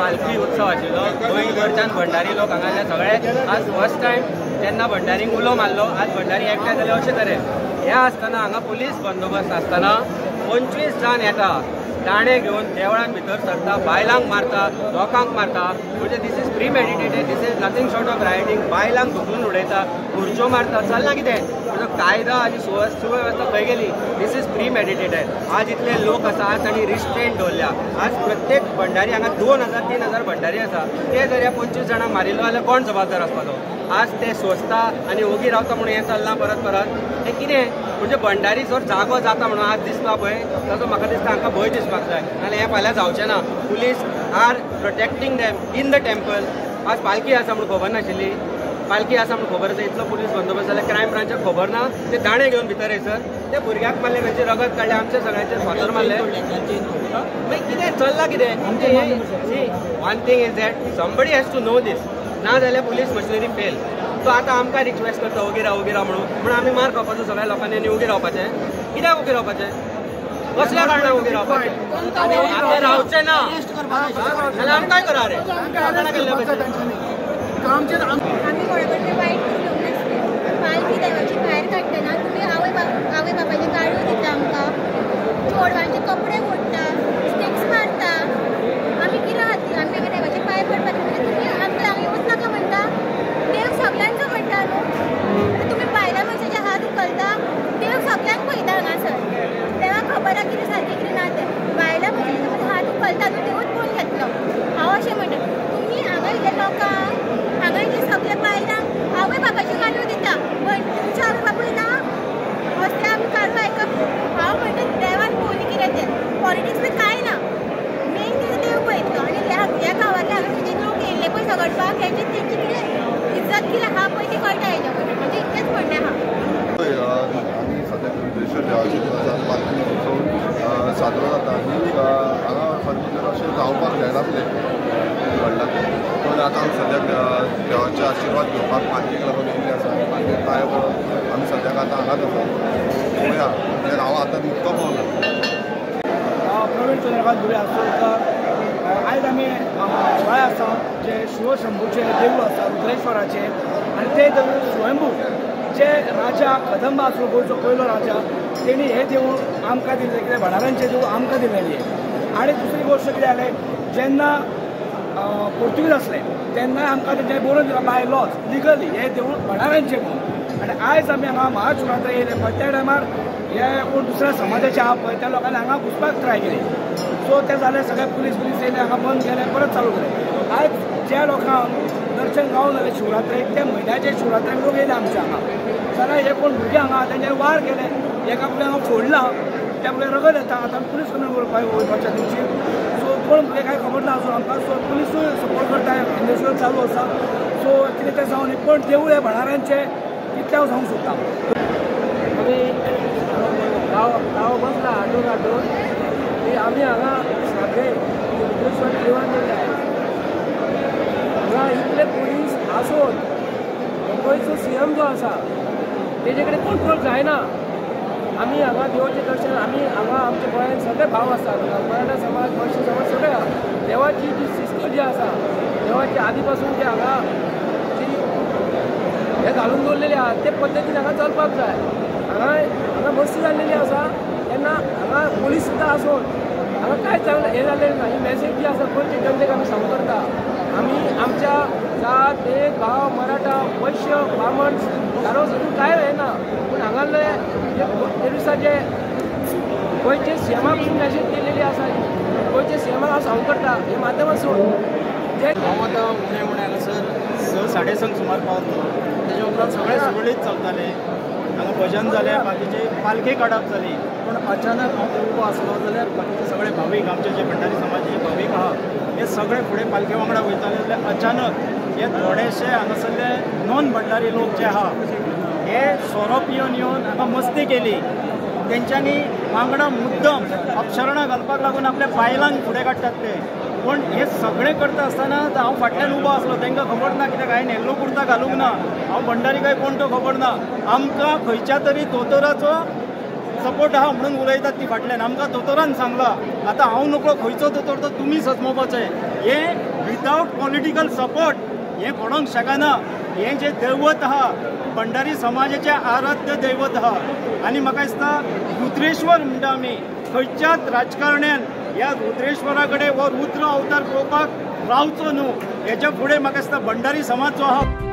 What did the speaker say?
पालखी उत्सव आशिल्लो गोंयभरच्यान भंडारी लोक हांगासले सगळे आज फर्स्ट टायम तेन्ना भंडारींक उलो मारलो आज भंडारी एकठांय जाले अशे तरेन हे आसतना हांगा पुलीस बंदोबस्त आसतना 25 जाण येता दाणे घेवन देवळान भितर सरता बायलांक मारता लोकांक मारता म्हणजे this is premeditated this is nothing short of writing बायलांक धुकलून उडयता खुर्च्यो मारता चलना कितें म्हणजे कायदा आनी सुवेवस्था खंय गेली दीस इज प्री मेडिटेटेड आज इतले लोक आसा आज तांणी रिस्ट्रेंट दवरल्या आज प्रत्येक भंडारी हांगा 2000-3000 भंडारी आसा ते जर ह्या 25 जाणांक मारिल्लो जाल्यार कोण जबाबदार आसपाचो आज ते सोंसता आनी ओगी रावता म्हणून हें चलना परत परत हें कितें म्हणजे भंडारी जर जागो जाता म्हणून आज दिसता पळय ताचो म्हाका दिसता हांकां भंय दिसपाक जाय नाल्यार हें फाल्यां जावचें ना police are protecting them in the temple आज पालखी आसा म्हणून खबर नाशिल्ली पालखी आसा म्हणून खबर आसा इतलो पुलीस बंदोबस्त जाल्यार क्रायम ब्रांचाक खबर ना ते दाणे घेवन भितर येसर ते भुरग्याक मारले खंयची रगत काडले आमच्या सगळ्यांचेर फातर मारले मागीर कितें चल्लां कितें one thing is that somebody has to know these ना जाल्यार पुलीस मशिनरी फेल तो आतां आमकां रिक्वेस्ट करता ओगी राव म्हणून आमी मार खावपाचो सगळ्या लोकांनी आनी उगी रावपाचें कित्याक उगी रावपाचें कसल्या कारणान उगी रावपाचें आतां रावचें ना जाल्यार आमी काय करा रे आम्ही कोणाकडे वाईट उलोवंक नासले पालखी देवाची भायर काडटना तुमी आवय बापायचे काडून दिता आमकां चोडवांचे कपडे मोडटा स्टिक्स मारता आमी कितें खातीर आमी हांगा देवाचे पांय पडपाक म्हणजे तुमी आमकां हांगा येवच नाका म्हणटा देव सगळ्यांचो म्हणटा न्हू तुमी भायल्या मनशाचे हात उखलता देव सगळ्यांक पळयता हांगासर देवाक खबर आहा कितें सारकें कितें ना तें भायल्या मनशाचे हात उखलता न्हू देवूच पळोवन घेतलो हांव अशें म्हणटा तुमी हांगा इल्ले लोकांक हांगा इतले सगळे बायलांक आवय बापाची काडून दिता पण तुमचे आवय बापूय ना असले आमी काडून आयकप हांव म्हणटा देवान पळोवनी कितें तें पॉलिटिक्स बी कांय ना मेन कितें देव पळयतलो आनी ह्या गांवांतले हांगा जे लोक येयल्ले पळय झगडपाक तेंची कितें इज्जत कितें आहा पळय ती कळटा हेज्या कडल्यान म्हणजे इतलेंच म्हणणें आहा आमी सद्या कृष्णेश्वर देवाचे दिवसांत पालखी उत्सव साजरो जाता आनी हांगा फर्निचर अशें जावपाक जाय नासलें घडलां पण आतां आमी सद्याक देवाचे आशिर्वाद घेवपाक पालखेक लागून येयल्ले आसा पालखेक पांय पडोन आमी सद्याक आतां हांगाच आसा पळोवया कित्याक हांव आतां न्हिदतो पावना प्रवीण चंद्रकांत दुबे आसोळकर आयज आमी गोंय आसा जे शिवशंभूचे देवूळ आसा रुद्रेश्वराचे आनी ते देवूळ स्वयंभू जे राजा कदंब आसलो गोंयचो पयलो राजा तेणी हे देवूळ आमकां दिल्लें कितें भंडाऱ्यांचें देवूळ आमकां दिल्लेली आनी दुसरी गोश्ट कितें जालें जेन्ना पोर्तुगीज आसले तेन्ना आमकां तेंच्यांनी बरोवन दिला बाय लॉज लिगली हे देवूळ भंडाऱ्यांचें म्हणून आनी आयज आमी हांगा महाशिवरात्री येयले पळय त्या टायमार हे कोण दुसऱ्या समाजाचे आहा पळय त्या लोकांनी हांगा घुसपाक ट्राय केली सो ते जाले सगळे पुलीस येयले हांगा बंद केले परत चालू केले आयज ज्या लोकांक दर्शन गावून जालें शिवरात्रेक ते म्हयन्याचे शिवरात्रेक लोक येयले आमचे हांगा जाल्यार हे कोण भुरगे हांगा तेंच्यांनी वार केले एका फुडें हांव फोडला त्या फुडें रगत येता आतां पुलीस कडेन वचपाच्या दिवशी सो कोण भुरगे कांय खबर ना आसूं आमकां सो पुलीसूय सपोर्ट करता इन्वेस्टिगेशन चालू आसा सो कितें तें जावन पण देवूळ हे भंडाऱ्यांचें इतलें हांव सांगूंक सोदतां आमी गांव बसला हाडून आमी हांगा सगळे रुद्रेश्वर देवान येयले हांगा इतले पुलीस आसून गोंयचो CM जो आसा तेजे कडेन कंट्रोल जायना आमी हांगा देवाचें दर्शन आमी हांगा आमच्या गोंयांत सगळे भाव आसात मराठा समाज गोंयचे समाज सगळे आसा देवाची जी शिस्त जी आसा देवाची आदी पासून जे हांगा जी हे घालून दवरलेले आहा ते पद्दतीन हांगा चलपाक जाय हांगा मस्ती जाल्लेली आसा तेन्ना हांगा पुलीस सुद्दां आसून हांगा कांयच हे जाल्लेलें ना ही मॅसेज जी आसा गोंयचे जनतेक आमी सांगू करता आमी आमच्या जात भेद भाव मराठा वैश्य ब्राह्मण कारो सोडून कांय येना पूण हांगाले ते दिसा जे गोंयचे CMाक मॅसेज दिलेली आसा गोंयचे CMाक हांव सांगू करता हे माध्यमांतसून जे हांव आतां उणें हांगासर 6:30 सुमार पावलो तेजे उपरांत सगळें सुरळीत चलतालें हांगा भजन जालें बाकीचे पालखी काडप जाली पूण अचानक हांव उबो आसलो जाल्यार बाकीचे सगळे भावीक आमचे जे भंडारी समाजाचे भावीक आहा हे सगळे फुडें पालखे वांगडा वयताले जाल्यार अचानक हे थोडेशे हांगासरले नॉन भंडारी लोक जे आहा हे सोरो पिवन येवन हांगा मस्ती केली तेंच्यांनी वांगडा मुद्दम अपशरणां घालपाक लागून आपल्या बायलांक फुडें काडटात ते पण हे सगळें करता आसतना हांव फाटल्यान उबो आसलो तांकां खबर ना कित्याक हांवें येल्लो कुर्ता घालूंक ना हांव भंडारी काय कोण तो खबर ना आमकां खंयच्या तरी दोतोराचो सपोर्ट आहा म्हणून उलयतात ती फाटल्यान आमकां दोतोरान सांगला आतां हांव नकळो खंयचो दोतोर तो तुमी सजमोवपाचें हें विदावट पॉलिटिकल सपोर्ट हें पडोंक शकना हें जें दैवत आहा भंडारी समाजाचें आराध्य दैवत आहा आनी म्हाका दिसता रुद्रेश्वर म्हणटा आमी खंयच्याच राजकारण्यान ह्या रुद्रेश्वरा कडेन हो रुद्र अवतार पळोवपाक रावचो न्हू हेच्या फुडें म्हाका दिसता भंडारी समाज जो आहा